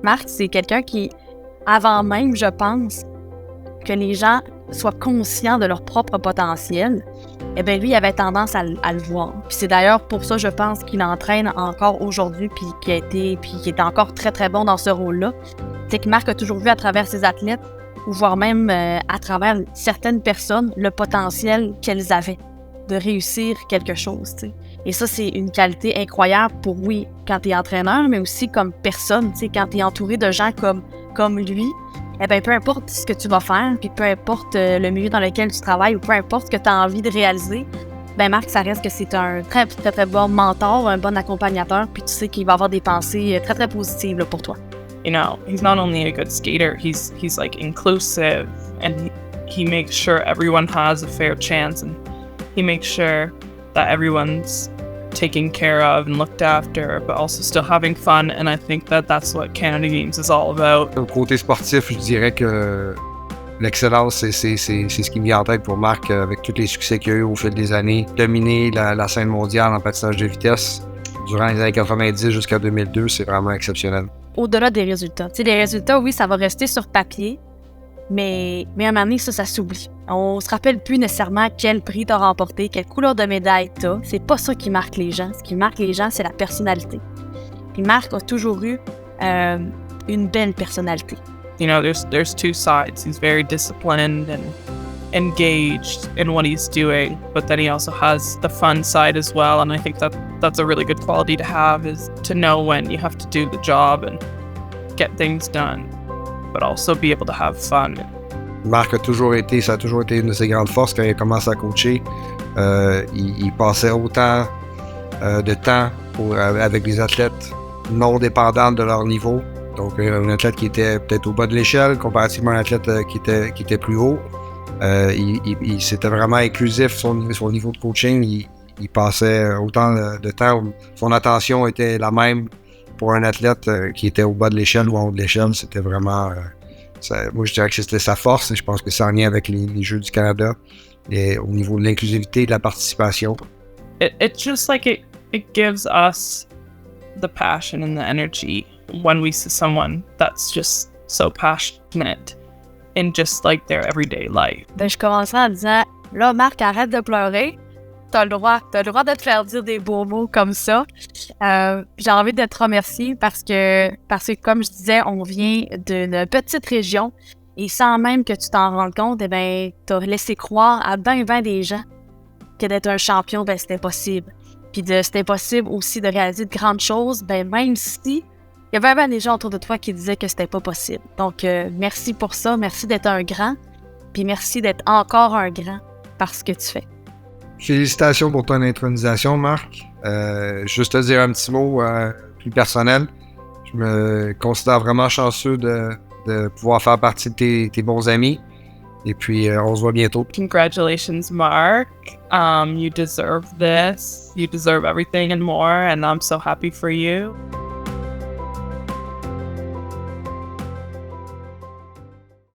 Marc, c'est quelqu'un qui, avant même, je pense, que les gens soient conscients de leur propre potentiel, eh bien, lui, il avait tendance à le voir. Puis c'est d'ailleurs pour ça, je pense, qu'il entraîne encore aujourd'hui, puis qui est encore très, très bon dans ce rôle-là. C'est que Marc a toujours vu à travers ses athlètes, ou voire même à travers certaines personnes, le potentiel qu'elles avaient de réussir quelque chose, tu sais. Et ça, c'est une qualité incroyable pour, oui, quand tu es entraîneur, mais aussi comme personne, tu sais, quand tu es entouré de gens comme lui, eh bien, peu importe ce que tu vas faire, puis peu importe le milieu dans lequel tu travailles, ou peu importe ce que tu as envie de réaliser, ben Marc, ça reste que c'est un très, très, très bon mentor, un bon accompagnateur, puis tu sais qu'il va avoir des pensées très, très positives là, pour toi. You know, he's not only a good skater, he's like inclusive, and he makes sure everyone has a fair chance, and he makes sure that everyone's taken care of and looked after, but also still having fun. And I think that that's what Canada Games is all about. Au côté sportif, je dirais que l'excellence, c'est ce qui me vient en tête pour Marc avec tous les succès qu'il a eu au fil des années. Dominer la scène mondiale en patinage de vitesse durant les années 90 jusqu'à 2002, c'est vraiment exceptionnel. Au-delà des résultats. Tu sais, les résultats, oui, ça va rester sur papier, mais à un moment donné, ça s'oublie. On se rappelle plus nécessairement quel prix t'as remporté, quelle couleur de médaille t'as. C'est pas ça qui marque les gens. Ce qui marque les gens, c'est la personnalité. Puis Marc a toujours eu une belle personnalité. You know, there's two sides. He's very disciplined and engaged in what he's doing, but then he also has the fun side as well. And I think that's a really good quality to have, is to know when you have to do the job and get things done, but also be able to have fun. Marc ça a toujours été une de ses grandes forces quand il a commencé à coacher. Il passait autant de temps avec les athlètes non dépendants de leur niveau. Donc, un athlète qui était peut-être au bas de l'échelle, comparativement à un athlète qui était plus haut. C'était vraiment inclusif, son niveau de coaching. Il passait autant de temps. Son attention était la même pour un athlète qui était au bas de l'échelle ou en haut de l'échelle. C'était vraiment... moi, je dirais que c'était sa force. Et je pense que c'est en lien avec les Jeux du Canada et au niveau de l'inclusivité et de la participation. It's just like it gives us the passion and the energy when we see someone that's just so passionate in just like their everyday life. Ben, je commencerai en disant, là, Marc, arrête de pleurer. T'as le droit de te faire dire des beaux mots comme ça. J'ai envie de te remercier parce que, comme je disais, on vient d'une petite région et sans même que tu t'en rendes compte, eh ben, t'as laissé croire à ben des gens que d'être un champion, ben, c'était possible. Puis c'était possible aussi de réaliser de grandes choses, ben, même si il y avait ben des gens autour de toi qui disaient que c'était pas possible. Donc, merci pour ça. Merci d'être un grand. Puis merci d'être encore un grand par ce que tu fais. Félicitations pour ton intronisation, Marc. Juste te dire un petit mot plus personnel. Je me considère vraiment chanceux de pouvoir faire partie de tes bons amis. Et puis, on se voit bientôt. Congratulations, Marc. You deserve this. You deserve everything and more. And I'm so happy for you.